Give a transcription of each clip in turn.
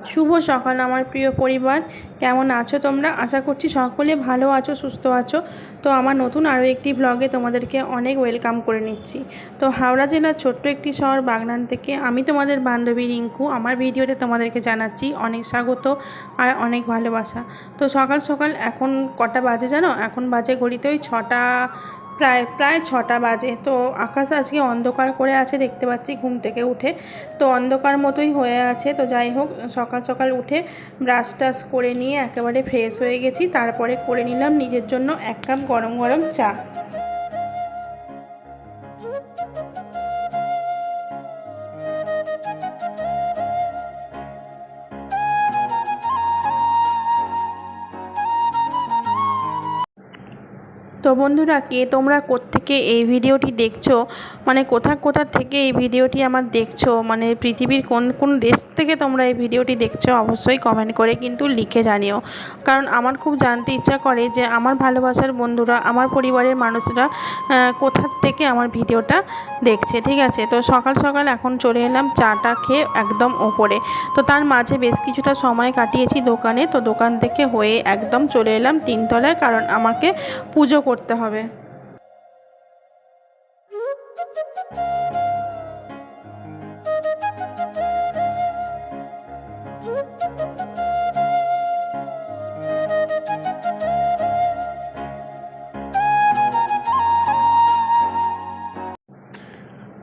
শুভ সকাল আমার প্রিয় পরিবার, কেমন আছো তোমরা? আশা করছি সকলে ভালো আছো, সুস্থ আছো। তো আমার নতুন আরও একটি ব্লগে তোমাদেরকে অনেক ওয়েলকাম করে নিচ্ছি। তো হাওড়া জেলার ছোট্ট একটি শহর বাগনান থেকে আমি তোমাদের বান্ধবী রিঙ্কু আমার ভিডিওতে তোমাদেরকে জানাচ্ছি অনেক স্বাগত আর অনেক ভালোবাসা। তো সকাল সকাল এখন কটা বাজে জানো? এখন বাজে ঘড়িতে ওই ছটা, প্রায় প্রায় ছটা বাজে। তো আকাশ আজকে অন্ধকার করে আছে, দেখতে পাচ্ছি ঘুম থেকে উঠে। তো অন্ধকার মতোই হয়ে আছে। তো যাই হোক, সকাল সকাল উঠে ব্রাশ টাশ করে নিয়ে একেবারে ফ্রেশ হয়ে গেছি। তারপরে করে নিলাম নিজের জন্য এক কাপ গরম গরম চা। তো বন্ধুরা, কে তোমরা কোত্থেকে এই ভিডিওটি দেখছো, মানে কোথা থেকে এই ভিডিওটি আমার দেখছো, মানে পৃথিবীর কোন কোন দেশ থেকে তোমরা এই ভিডিওটি দেখছো, অবশ্যই কমেন্ট করে কিন্তু লিখে জানিও। কারণ আমার খুব জানতে ইচ্ছা করে যে আমার ভালোবাসার বন্ধুরা, আমার পরিবারের মানুষরা কোথা থেকে আমার ভিডিওটা দেখছে। ঠিক আছে, তো সকাল সকাল এখন চলে এলাম চাটা খেয়ে একদম ওপরে। তো তার মাঝে বেশ কিছুটা সময় কাটিয়েছি দোকানে। তো দোকান থেকে হয়ে একদম চলে এলাম তিনতলায়, কারণ আমাকে পুজো করতে হবে।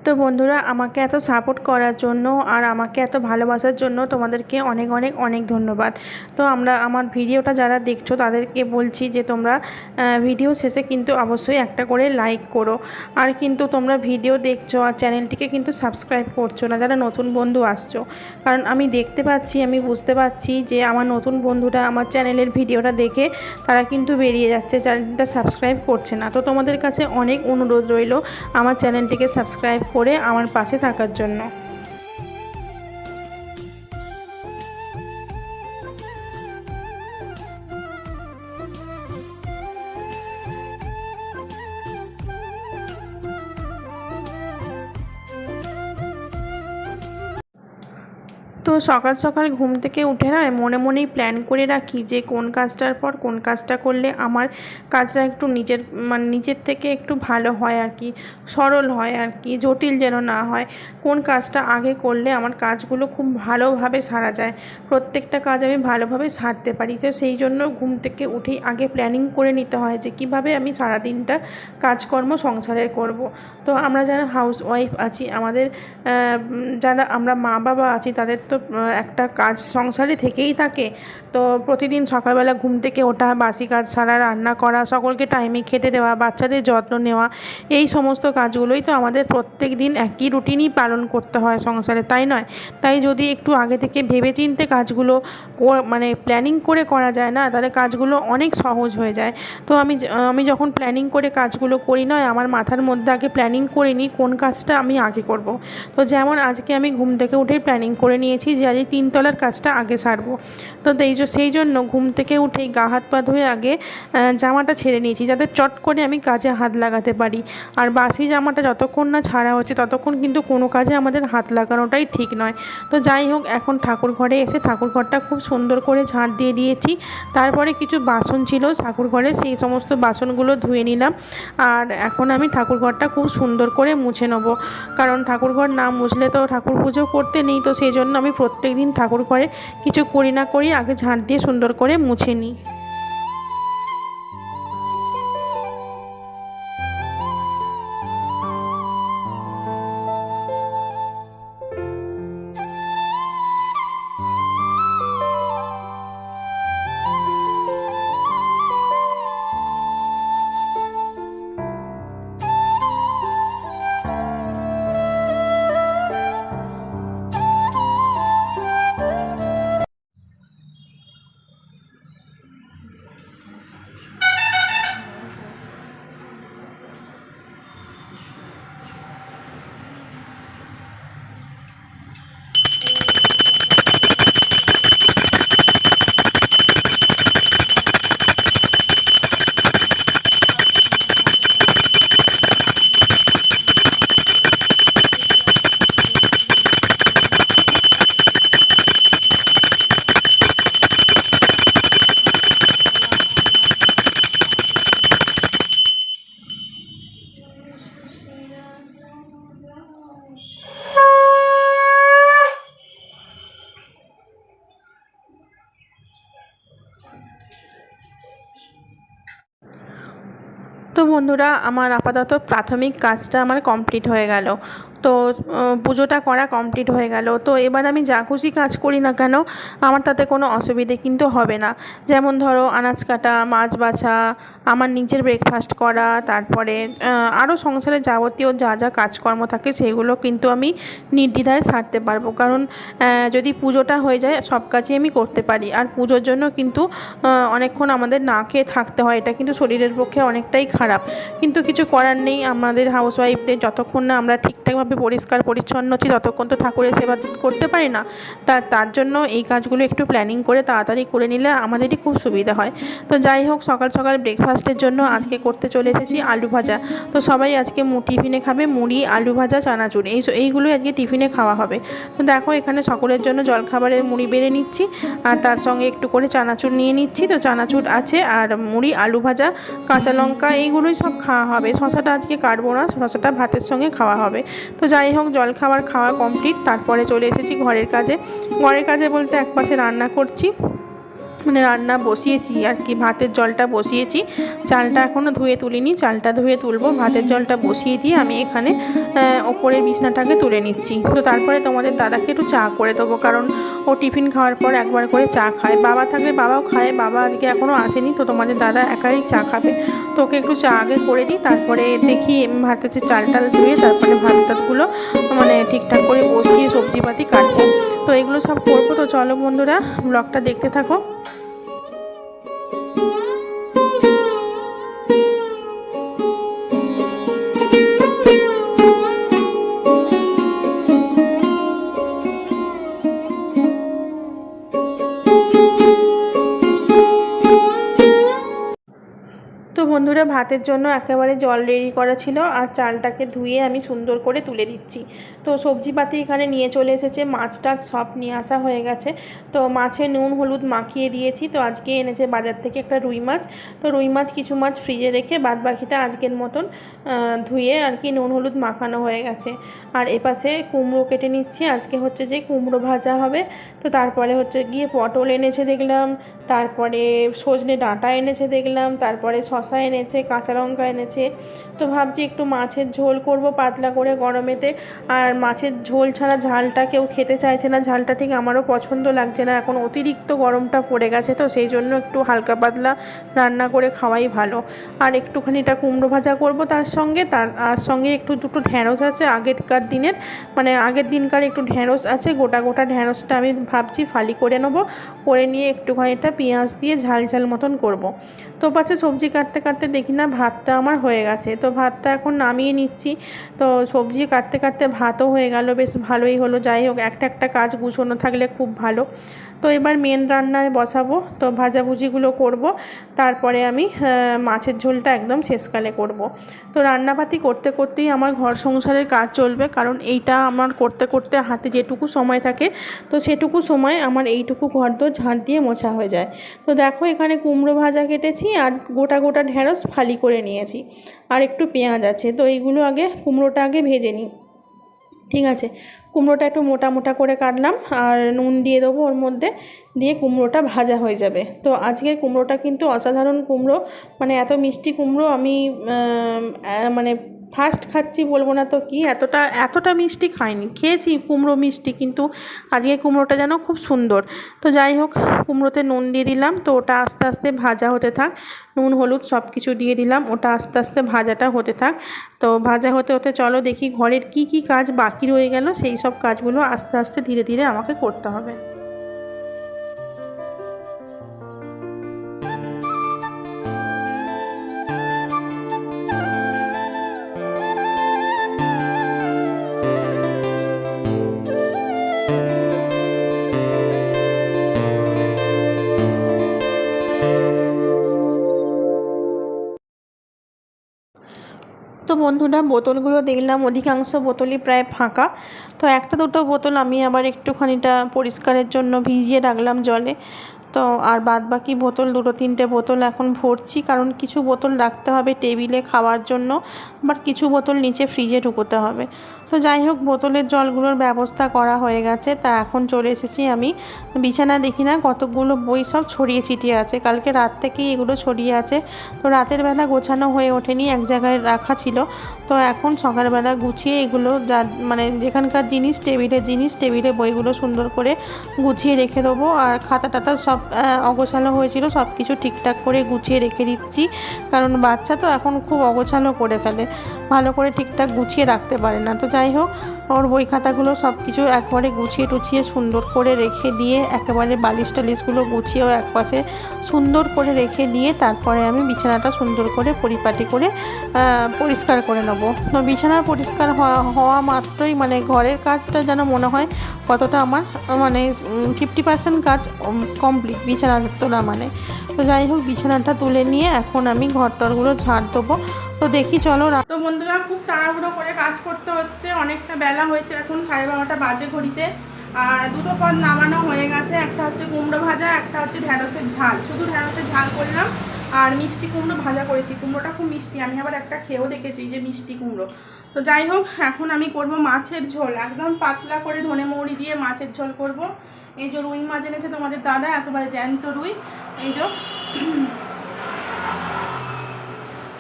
তো বন্ধুরা, আমাকে এত সাপোর্ট করার জন্য আর আমাকে এত ভালোবাসার জন্য তোমাদেরকে অনেক অনেক অনেক ধন্যবাদ। তো আমার ভিডিওটা যারা দেখছো তাদেরকে বলছি যে তোমরা ভিডিও শেষে কিন্তু অবশ্যই একটা করে লাইক করো। আর কিন্তু তোমরা ভিডিও দেখছো আর চ্যানেলটিকে কিন্তু সাবস্ক্রাইব করছো না, যারা নতুন বন্ধু আসছো। কারণ আমি দেখতে পাচ্ছি, আমি বুঝতে পারছি যে আমার নতুন বন্ধুরা আমার চ্যানেলের ভিডিওটা দেখে তারা কিন্তু বেরিয়ে যাচ্ছে, চ্যানেলটা সাবস্ক্রাইব করছে না। তো তোমাদের কাছে অনেক অনুরোধ রইল আমার চ্যানেলটিকে সাবস্ক্রাইব করে আমার পাশে থাকার জন্য। তো সকাল সকাল ঘুম থেকে উঠে না মনে মনেই প্ল্যান করে রাখি যে কোন কাজটার পর কোন কাজটা করলে আমার কাজটা একটু নিজের থেকে একটু ভালো হয় আর কি, সরল হয় আর কি, জটিল যেন না হয়। কোন কাজটা আগে করলে আমার কাজগুলো খুব ভালোভাবে সারা যায়, প্রত্যেকটা কাজ আমি ভালোভাবে সারতে পারি। তো সেই জন্য ঘুম থেকে উঠেই আগে প্ল্যানিং করে নিতে হয় যে কীভাবে আমি সারাদিনটা কাজকর্ম সংসারের করব। তো আমরা যারা হাউস ওয়াইফ আছি, আমাদের যারা আমরা মা বাবা আছি, তাদের তো একটা কাজ সংসারে থেকেই থাকে। তো প্রতিদিন সকালবেলা ঘুম থেকে ওঠা, বাসি কাজ সারা, রান্না করা, সকলকে টাইমে খেতে দেওয়া, বাচ্চাদের যত্ন নেওয়া, এই সমস্ত কাজগুলোই তো আমাদের প্রত্যেক দিন একই রুটিনই পালন করতে হয় সংসারে, তাই নয়? তাই যদি একটু আগে থেকে ভেবেচিন্তে কাজগুলো মানে প্ল্যানিং করে করা যায় না, তাহলে কাজগুলো অনেক সহজ হয়ে যায়। তো আমি যখন প্ল্যানিং করে কাজগুলো করি, নয় আমার মাথার মধ্যে আগে প্ল্যানিং করে নিই কোন কাজটা আমি আগে করব। তো যেমন আজকে আমি ঘুম থেকে উঠেই প্ল্যানিং করে নিয়েছি যে আজ এই তিনতলার কাজটা আগে সারবো। তো সেই জন্য ঘুম থেকে উঠেই গা হাত পা ধুয়ে আগে জামাটা ছেড়ে নিয়েছি, যাতে চট করে আমি কাজে হাত লাগাতে পারি। আর বাসি জামাটা যতক্ষণ না ছাড়া হচ্ছে ততক্ষণ কিন্তু কোনো কাজে আমাদের হাত লাগানোটাই ঠিক নয়। তো যাই হোক, এখন ঠাকুর ঘরে এসে ঠাকুর ঘরটা খুব সুন্দর করে ঝাঁট দিয়ে দিয়েছি। তারপরে কিছু বাসন ছিল ঠাকুর ঘরে, সেই সমস্ত বাসনগুলো ধুয়ে নিলাম। আর এখন আমি ঠাকুর ঘরটা খুব সুন্দর করে মুছে নেবো, কারণ ঠাকুর ঘর না মুছলে তো ঠাকুর পুজো করতে নেই। তো সেই জন্য আমি প্রত্যেক দিন ঠাকুর ঘরে কিছু করি না করি আগে ঝাঁট দিয়ে সুন্দর করে মুছে নিই। তো বন্ধুরা, আমার আপাতত প্রাথমিক কাজটা আমার কমপ্লিট হয়ে গেল। তো পুজোটা করা কমপ্লিট হয়ে গেল। তো এবার আমি যা খুশি কাজ করি না কেন, আমার তাতে কোনো অসুবিধে কিন্তু হবে না। যেমন ধরো আনাজ কাটা, মাছ বাছা, আমার নিজের ব্রেকফাস্ট করা, তারপরে আরও সংসারে যাবতীয় যা যা কাজকর্ম থাকে সেগুলো কিন্তু আমি নির্দ্বিধায় সারতে পারবো। কারণ যদি পুজোটা হয়ে যায় সব কাজই আমি করতে পারি। আর পুজোর জন্য কিন্তু অনেকক্ষণ আমাদের না খেয়ে থাকতে হয়, এটা কিন্তু শরীরের পক্ষে অনেকটাই খারাপ। কিন্তু কিছু করার নেই, আমাদের হাউসওয়াইফদের যতক্ষণ না আমরা ঠিকঠাকভাবে পরিষ্কার পরিচ্ছন্ন আছি ততক্ষণ তো ঠাকুরের সেবা করতে পারি না। তার জন্য এই কাজগুলো একটু প্ল্যানিং করে তাড়াতাড়ি করে নিলে আমাদেরই খুব সুবিধা হয়। তো যাই হোক, সকাল সকাল ব্রেকফাস্টের জন্য আজকে করতে চলে এসেছি আলু ভাজা। তো সবাই আজকে টিফিনে খাবে মুড়ি, আলু ভাজা, চানাচুর, এইগুলোই আজকে টিফিনে খাওয়া হবে। তো দেখো এখানে সকলের জন্য জলখাবারের মুড়ি বেড়ে নিচ্ছি, আর তার সঙ্গে একটু করে চানাচুর নিয়ে নিচ্ছি। তো চানাচুর আছে, আর মুড়ি, আলু ভাজা, কাঁচা লঙ্কা, এইগুলোই সব খাওয়া হবে। শশাটা আজকে কাটবো না, শশাটা ভাতের সঙ্গে খাওয়া হবে। তো যাই হোক, জলখাবার খাওয়া কমপ্লিট, তারপরে চলে এসেছি ঘরের কাজে। ঘরের কাজে বলতে একপাশে রান্না করছি, মানে রান্না বসিয়েছি আর কি, ভাতের জলটা বসিয়েছি, চালটা এখনও ধুয়ে তুলিনি, চালটা ধুয়ে তুলবো। ভাতের জলটা বসিয়ে দিয়ে আমি এখানে ওপরের বিছনাটাকে তুলে নিচ্ছি। তো তারপরে তোমাদের দাদাকে একটু চা করে দেবো, কারণ ও টিফিন খাওয়ার পর একবার করে চা খায়। বাবা থাকলে বাবাও খায়, বাবা আজকে এখনও আসেনি, তো তোমাদের দাদা একাই চা খাবে। তো ওকে একটু চা আগে করে দিই, তারপরে দেখি ভাতের যে চাল টাল ধুয়ে তারপরে ভাত টাতগুলো মানে ঠিকঠাক করে বসিয়ে সবজিপাতি কাটবো। তো এগুলো সব করবো। তো চলো বন্ধুরা, ব্লগটা দেখতে থাকো। তো বন্ধুরা, ভাতের জন্য একেবারে জল রেডি করা ছিল, আর চালটাকে ধুয়ে আমি সুন্দর করে তুলে দিচ্ছি। তো সবজিপাতি এখানে নিয়ে চলে এসেছে, মাছটা সব নিয়ে আসা হয়ে গেছে। তো মাছে নুন হলুদ মাখিয়ে দিয়েছি। তো আজকে এনেছে বাজার থেকে একটা রুই মাছ। তো রুই মাছ কিছু মাছ ফ্রিজে রেখে বাদবাকিটা আজকের মতন ধুয়ে আর কি নুন হলুদ মাখানো হয়ে গেছে। আর এপাশে কুমড়ো কেটে নিচ্ছি, আজকে হচ্ছে যে কুমড়ো ভাজা হবে। তো তারপরে হচ্ছে গিয়ে পটল এনেছে দেখলাম, তারপরে সজনে ডাঁটা এনেছে দেখলাম, তারপরে শশা এনেছে, কাঁচা লঙ্কা এনেছে। তো ভাবছি একটু মাছের ঝোল করব পাতলা করে গরমেতে। আর মাছের ঝোল ছাড়া ঝালটা কেউ খেতে চাইছে না, ঝালটা ঠিক আমারও পছন্দ লাগছে না, এখন অতিরিক্ত গরমটা পড়ে গেছে, তো সেই জন্য একটু হালকা পাতলা রান্না করে খাওয়াই ভালো। আর একটুখানিটা কুমড়ো ভাজা করব তার সঙ্গে, তার সঙ্গে একটু দুটো ঢ্যাঁড়স আছে আগেরকার দিনের, মানে আগের দিনকার একটু ঢ্যাঁড়স আছে, গোটা গোটা ঢ্যাঁড়সটা আমি ভাবছি ফালি করে নেবো, করে নিয়ে একটুখানিটা পেঁয়াজ দিয়ে ঝাল ঝাল মতন করব। তো পাশে সবজি কাটতে কাটতে দেখি না ভাতটা আমার হয়ে গেছে। তো ভাতটা এখন নামিয়ে নিচ্ছি। তো সবজি কাটতে কাটতে ভাতও হয়ে গেল, বেশ ভালোই হলো। যাই হোক, একটা একটা কাজ গুছোনো থাকলে খুব ভালো। তো এবার মেন রান্নায় বসাবো, তো ভাজাভুজিগুলো করব, তারপরে আমি মাছের ঝোলটা একদম শেষকালে করব। তো রান্নাপাতি করতে করতেই আমার ঘর সংসারের কাজ চলবে, কারণ এইটা আমার করতে করতে হাতে যেটুকু সময় থাকে, তো সেটুকু সময় আমার এইটুকু ঘরদোর ঝাঁট দিয়ে মোছা হয়ে যায়। তো দেখো এখানে কুমড়ো ভাজা কেটেছি, আর গোটা গোটা ঢ্যাঁড়স ফালি করে নিয়েছি, আর একটু পেঁয়াজ আছে। তো এইগুলো আগে, কুমড়োটা আগে ভেজে নিই, ঠিক আছে। কুমড়োটা একটু মোটা মোটা করে কাটলাম, আর নুন দিয়ে দেবো ওর মধ্যে, দিয়ে কুমড়োটা ভাজা হয়ে যাবে। তো আজকের কুমড়োটা কিন্তু অসাধারণ কুমড়ো, মানে এত মিষ্টি কুমড়ো আমি মানে ফার্স্ট খাচ্ছি বলবো না তো কি, এতটা মিষ্টি খাইনি, খেয়েছি কুমড়ো মিষ্টি, কিন্তু আজকে কুমড়োটা যেন খুব সুন্দর। তো যাই হোক, কুমড়োতে নুন দিয়ে দিলাম, তো ওটা আস্তে আস্তে ভাজা হতে থাক, নুন হলুদ সব কিছু দিয়ে দিলাম, ওটা আস্তে আস্তে ভাজাটা হতে থাক। তো ভাজা হতে হতে চলো দেখি ঘরের কি কি কাজ বাকি রয়ে গেল, সেই সব কাজগুলো আস্তে আস্তে ধীরে ধীরে আমাকে করতে হবে। তো বন্ধুরা, বোতলগুলো দেখলাম অধিকাংশ বোতলই প্রায় ফাঁকা। তো একটা দুটো বোতল আমি আবার একটুখানিটা পরিষ্কারের জন্য ভিজিয়ে রাখলাম জলে। তো আর বাদবাকি বোতল, দুটো তিনটে বোতল এখন ভরছি, কারণ কিছু বোতল রাখতে হবে টেবিলে খাওয়ার জন্য, আবার কিছু বোতল নিচে ফ্রিজে ঢুকোতে হবে। তো যাই হোক, বোতলের জলগুলোর ব্যবস্থা করা হয়ে গেছে। তা এখন চলে এসেছি আমি বিছানা। দেখি না কতগুলো বই সব ছড়িয়ে ছিটিয়ে আছে, কালকে রাত থেকেই এগুলো ছড়িয়ে আছে। তো রাতের বেলা গোছানো হয়ে ওঠেনি, এক জায়গায় রাখা ছিল। তো এখন সকালবেলা গুছিয়ে এগুলো যা মানে যেখানকার জিনিস, টেবিলের জিনিস, টেবিলে বইগুলো সুন্দর করে গুছিয়ে রেখে দেবো। আর খাতা টাতা সব অগোছালো হয়েছিল, সব কিছু ঠিকঠাক করে গুছিয়ে রেখে দিচ্ছি। কারণ বাচ্চা তো এখন খুব অগোছালো করে ফেলে, ভালো করে ঠিকঠাক গুছিয়ে রাখতে পারে না। তো যাই হোক, ওর বই খাতাগুলো সব কিছু একবারে গুছিয়ে টুছিয়ে সুন্দর করে রেখে দিয়ে, একেবারে বালিশ টালিশগুলো গুছিয়েও একপাশে সুন্দর করে রেখে দিয়ে, তারপরে আমি বিছানাটা সুন্দর করে পরিপাটি করে পরিষ্কার করে নেব। তো বিছানা পরিষ্কার হওয়া মাত্রই মানে ঘরের কাজটা যেন মনে হয় কতটা আমার মানে 50% কাজ কমপ্লিট বিছানা তোলা মানে। তো যাই হোক, বিছানাটা তুলে নিয়ে এখন আমি ঘরটরগুলো ঝাড় দেবো। তো দেখি চলো। তো বন্ধুরা, খুব তাড়াহুড়ো করে কাজ করতে হচ্ছে, অনেকটা বেলা হয়েছে, এখন 12:30 বাজে ঘড়িতে। আর দুটো পদ নামানো হয়ে গেছে, একটা হচ্ছে কুমড়ো ভাজা, একটা হচ্ছে ঢ্যাঁড়সের ঝাল। শুধু ঢ্যাঁড়সের ঝাল করলাম, আর মিষ্টি কুমড়ো ভাজা করেছি। কুমড়োটা খুব মিষ্টি, আমি আবার একটা খেয়েও দেখেছি যে মিষ্টি কুমড়ো। তো যাই হোক, এখন আমি করব মাছের ঝোল, একদম পাতলা করে ধনে মৌরি দিয়ে মাছের ঝোল করব। এই যে রুই মাছ এনেছে তোমাদের দাদা, একেবারে জ্যান্ত রুই। এই যে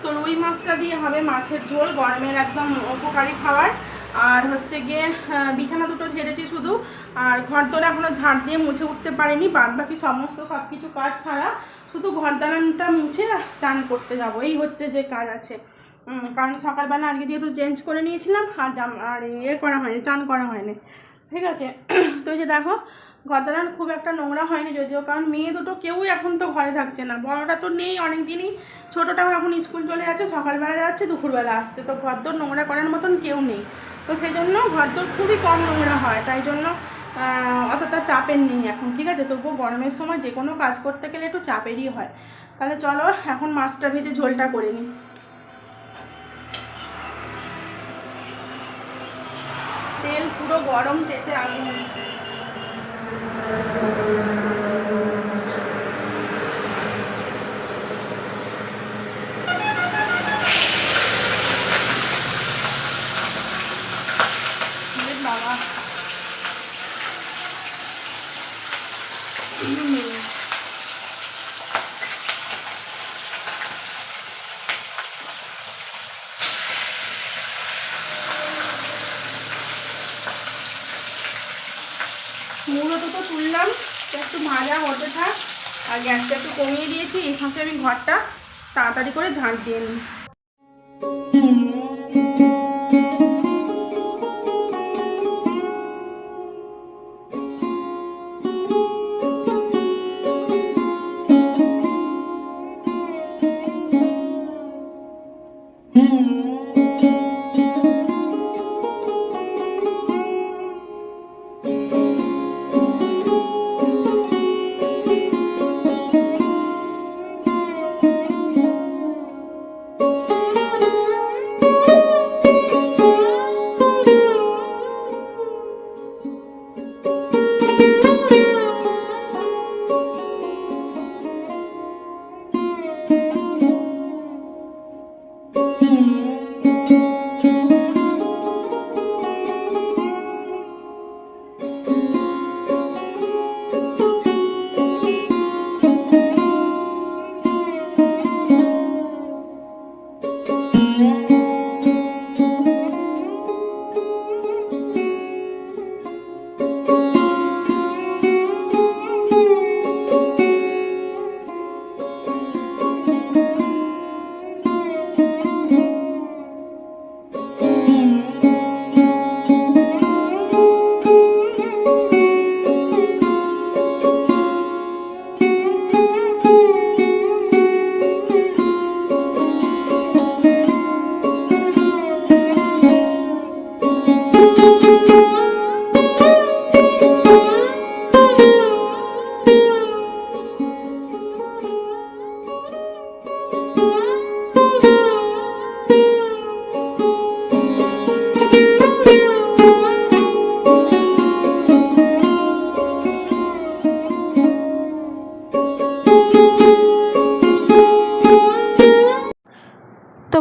তো রুই মাছটা দিয়ে হবে মাছের ঝোল, গরমের একদম উপকারী খাবার। আর হচ্ছে গিয়ে বিছানা দুটো ঝেড়েছি শুধু, আর ঘর দোর এখনও ঝাড় দিয়ে মুছে উঠতে পারিনি। বাদ বাকি সমস্ত সব কিছু কাজ ছাড়া শুধু ঘর দালানটা মুছে চান করতে যাব, এই হচ্ছে যে কাজ আছে। কারণ সকালবেলা আজকে যেহেতু চেঞ্জ করে নিয়েছিলাম, আর করা হয়নি, চান করা হয়নি, ঠিক আছে। তো এই যে দেখো, ঘর দালান খুব একটা নোংরা হয়নি যদিও, কারণ মেয়ে দুটো কেউই এখন তো ঘরে থাকছে না। বড়টা তো নেই অনেক দিনই, ছোটোটাও এখন স্কুল চলে যাচ্ছে, সকালবেলা যাচ্ছে, দুপুরবেলা আসছে। তো ঘরদোর নোংরা করার মতন কেউ নেই। তো সেই জন্য ঘরদোর খুবই কম নোংরা হয়, তাই জন্য অতটা চাপের নেই এখন, ঠিক আছে। তবুও গরমের সময় যে কোনো কাজ করতে গেলে একটু চাপেরই হয়। তাহলে চলো এখন মাছটা ভেজে ঝোলটা করে নিই। তেল পুরো গরম, তেতে আগুন। বাবা, মুড়ো দুটো তুললাম, একটু ভাজা হতে থাক। আর গ্যাসটা একটু কমিয়ে দিয়েছি, এই ফাঁকে আমি ঘরটা তাড়াতাড়ি করে ঝাঁট দিয়ে নিই।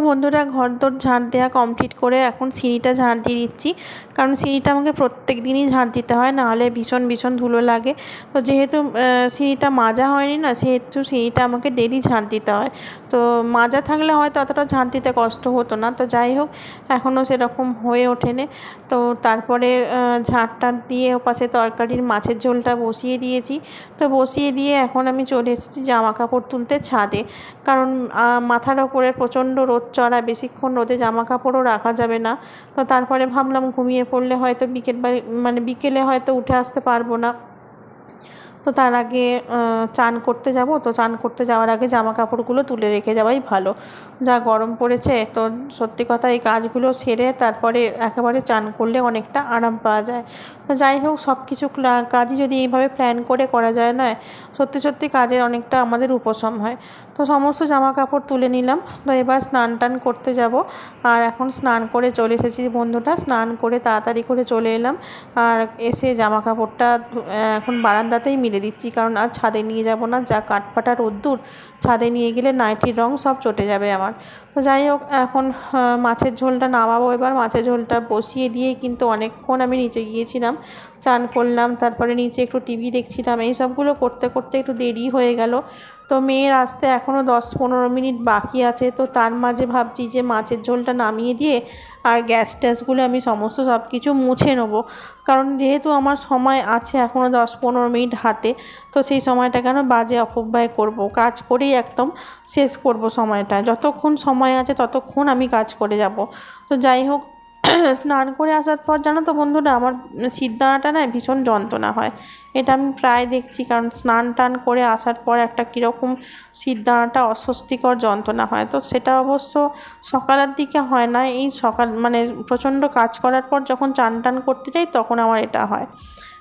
বন্ধুরা ঘরদোর ঝাঁট দেওয়া কমপ্লিট করে এখন সিঁড়িটা ঝাঁট দিয়ে দিচ্ছি, কারণ সিঁড়িটা আমাকে প্রত্যেক দিনই ঝাঁট দিতে হয়, নাহলে ভীষণ ভীষণ ধুলো লাগে। তো যেহেতু সিঁড়িটা মাজা হয়নি না, সেহেতু সিঁড়িটা আমাকে ডেলি ঝাঁট দিতে হয়। তো মাজা থাকলে হয়তো অতটা ঝাঁট দিতে কষ্ট হতো না। তো যাই হোক, এখনও সেরকম হয়ে ওঠেনি। তো তারপরে ঝাঁটটা দিয়ে ওপাশে তরকারির মাছের ঝোলটা বসিয়ে দিয়েছি। তো বসিয়ে দিয়ে এখন আমি চলে এসেছি জামা কাপড় তুলতে ছাদে, কারণ মাথার ওপরে প্রচণ্ড রোদ চড়া, বেশিক্ষণ রোদে জামা কাপড়ও রাখা যাবে না। তো তারপরে ভাবলাম ঘুমিয়ে পড়লে হয়তো বিকেলে হয়তো উঠে আসতে পারবো না। তো তার আগে চান করতে যাব, তো চান করতে যাওয়ার আগে জামা কাপড়গুলো তুলে রেখে যাওয়াই ভালো। যা গরম পড়েছে, তো সত্যি কথা এই কাজগুলো সেরে তারপরে একেবারে চান করলে অনেকটা আরাম পাওয়া যায়। তো যাই হোক, সব কিছু কাজই যদি এইভাবে প্ল্যান করে করা যায় না, সত্যি সত্যি কাজের অনেকটা আমাদের উপশম হয়। তো সমস্ত জামা কাপড় তুলে নিলাম। তো এবার স্নান টান করতে যাব। আর এখন স্নান করে চলে এসেছি বন্ধুটা, স্নান করে তাড়াতাড়ি করে চলে এলাম। আর এসে জামা কাপড়টা এখন বারান্দাতেই মিলে দিচ্ছি, কারণ আর ছাদে নিয়ে যাব না, যা কাঠফাটা রোদ্দুর, ছাদে নিয়ে গেলে নাইটির রং সব চটে যাবে আমার। তো যাই হোক, এখন মাছের ঝোলটা নামাবো। এবার মাছের ঝোলটা বসিয়ে দিয়ে কিন্তু অনেকক্ষণ আমি নিচে গিয়েছিলাম, চান করলাম, তারপরে নিচে একটু টিভি দেখছিলাম। এই সবগুলো করতে করতে একটু দেরি হয়ে গেল। তো মেয়ের আসতে এখনও 10-15 মিনিট বাকি আছে। তো তার মাঝে ভাবছি যে মাছের ঝোলটা নামিয়ে দিয়ে আর গ্যাস ট্যাসগুলো আমি সমস্ত সব কিছু মুছে নেবো, কারণ যেহেতু আমার সময় আছে এখনও 10-15 মিনিট হাতে। তো সেই সময়টা কেন বাজে অপব্যয় করব, কাজ করেই একদম শেষ করব সময়টা। যতক্ষণ সময় আছে ততক্ষণ আমি কাজ করে যাব। তো যাই হোক, স্নান করে আসার পর জানো তো বন্ধুরা, আমার শিরদাঁড়াটা না ভীষণ যন্ত্রণা হয়। এটা আমি প্রায় দেখছি, কারণ স্নান টান করে আসার পর একটা কীরকম শিরদাঁড়াটা অস্বস্তিকর যন্ত্রণা হয়। তো সেটা অবশ্য সকালের দিকে হয় না, এই সকাল মানে প্রচণ্ড কাজ করার পর যখন চান টান করতে যাই তখন আমার এটা হয়।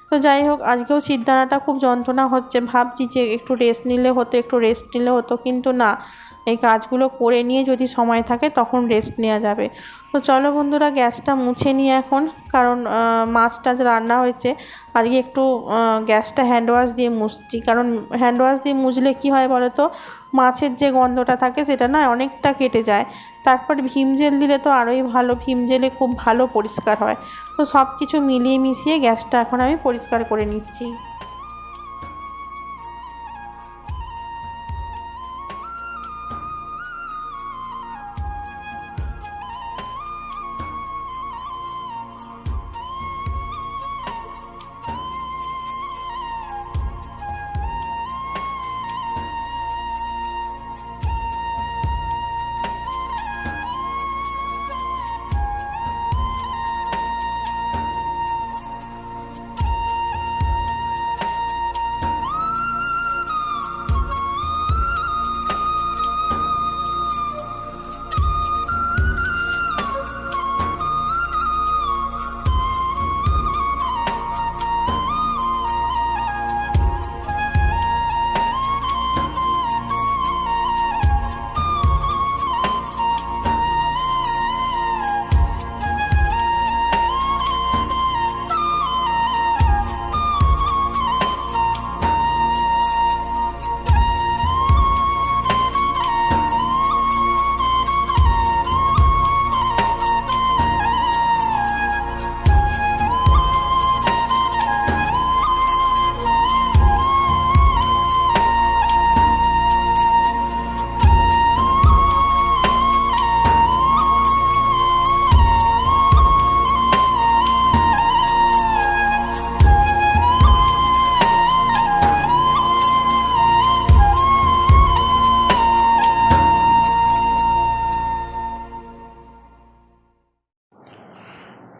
তো যাই হোক, আজকেও শিরদাঁড়াটা খুব যন্ত্রণা হচ্ছে। ভাবছি যে একটু রেস্ট নিলে হতো, কিন্তু না, এই কাজগুলো করে নিয়ে যদি সময় থাকে তখন রেস্ট নেওয়া যাবে। তো চলো বন্ধুরা, গ্যাসটা মুছে নিই এখন, কারণ মাছ টাছ রান্না হয়েছে। আজকে একটু গ্যাসটা হ্যান্ড ওয়াশ দিয়ে মুছছি, কারণ হ্যান্ড ওয়াশ দিয়ে মুছলে কী হয় বলো তো, মাছের যে গন্ধটা থাকে সেটা না অনেকটা কেটে যায়। তারপর ভীম জেল দিলে তো আরোই ভালো, ভীম জেলে খুব ভালো পরিষ্কার হয়। তো সব কিছু মিলিয়ে মিশিয়ে গ্যাসটা এখন আমি পরিষ্কার করে নিচ্ছি।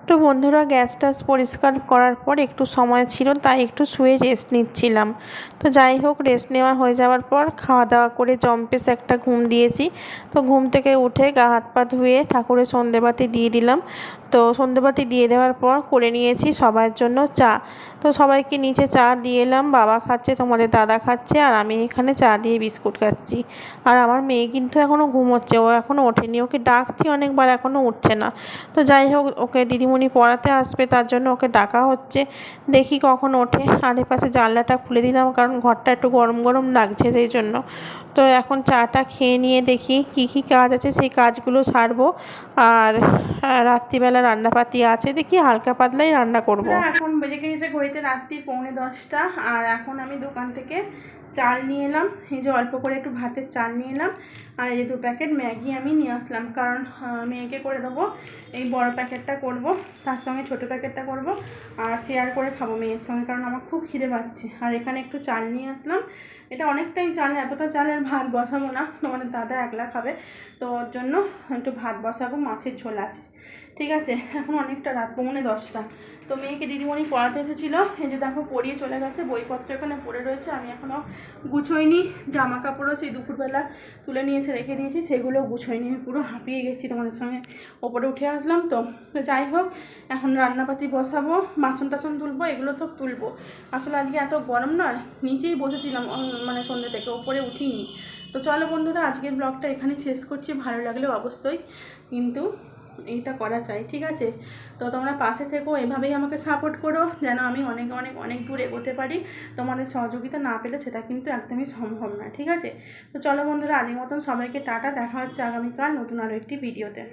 তো বন্ধুরা, গ্যাস ট্যাস পরিষ্কার করার পর একটু সময় ছিল, তাই একটু শুয়ে রেস্ট নিচ্ছিলাম। তো যাই হোক, রেস্ট নেওয়া হয়ে যাওয়ার পর খাওয়া দাওয়া করে জম্পেস একটা ঘুম দিয়েছি। তো ঘুম থেকে উঠে গা হাত পা ধুয়ে ঠাকুরের সন্ধেবাতি দিয়ে দিলাম। তো সন্ধেবাতি দিয়ে দেওয়ার পর করে নিয়েছি সবার জন্য চা। তো সবাইকে নিচে চা দিয়ে এলাম, বাবা খাচ্ছে, তোমাদের দাদা খাচ্ছে, আর আমি এখানে চা দিয়ে বিস্কুট খাচ্ছি। আর আমার মেয়ে কিন্তু এখনও ঘুমোচ্ছে, ও এখনও ওঠেনি, ওকে ডাকছি অনেকবার, এখনও উঠছে না। তো যাই হোক, ওকে দিদিমণি পড়াতে আসবে, তার জন্য ওকে ডাকা হচ্ছে, দেখি কখন ওঠে। আর এপাশে জানলাটা খুলে দিলাম, কারণ ঘরটা একটু গরম গরম লাগছে সেই জন্য। তো এখন চাটা খেয়ে নিয়ে দেখি কি কি কাজ আছে, সেই কাজগুলো সারবো। আর রাত্রিবেলা রান্নাপাতি আছে, দেখি হালকা পাতলাই রান্না করব। এখন বেজে গিয়েছে ঘড়িতে রাত্রি 9:45, আর এখন আমি দোকান থেকে চাল নিয়ে এলাম। এই যে অল্প করে একটু ভাতের চাল নিয়ে এলাম, আর এই 2 প্যাকেট ম্যাগি আমি নিয়ে আসলাম, কারণ মেয়েকে করে দেবো। এই বড় প্যাকেটটা করব, তার সঙ্গে ছোটো প্যাকেটটা করব, আর শেয়ার করে খাবো মেয়ের সঙ্গে, কারণ আমার খুব খিদে পাচ্ছে। আর এখানে একটু চাল নিয়ে আসলাম, এটা অনেকটাই চাল, এতটা চালের ভাত বসাবো না, তোমাদের দাদা একলা খাবে, তো ওর জন্য একটু ভাত বসাবো, মাছের ঝোল আছে। ঠিক আছে, এখন অনেকটা রাত 9:45। তো মেয়েকে দিদিমণি পড়াতে এসেছিলো, এই যে দেখো পড়িয়ে চলে গেছে, বইপত্র এখানে পড়ে রয়েছে, আমি এখনও গুছোইনি। জামা কাপড়ও সেই দুপুরবেলা তুলে নিয়ে এসে রেখে দিয়েছি, সেগুলো গুছোইনি, পুরো হাঁপিয়ে গেছি, তোমাদের সঙ্গে ওপরে উঠে আসলাম। তো যাই হোক, এখন রান্নাপাতি বসাবো, বাসন টাসন তুলবো, এগুলো তো তুলবো। আসলে আজকে এত গরম নয়, নিচেই বসেছিলাম মানে সন্ধ্যে থেকে, ওপরে উঠিনি। তো চলো বন্ধুরা, আজকের ব্লগটা এখানেই শেষ করছি। ভালো লাগলে অবশ্যই কিন্তু এইটা করা চাই, ঠিক আছে? তো তোমরা পাশে থেকো, এভাবেই আমাকে সাপোর্ট করো, যেন আমি অনেক অনেক অনেক দূর এগোতে পারি। তোমাদের সহযোগিতা না পেলে সেটা কিন্তু একদমই সম্ভব না, ঠিক আছে? তো চলো বন্ধুরা, আজকের মতন সবাইকে টাটা, দেখা হচ্ছে আগামীকাল নতুন আরও একটি ভিডিওতে।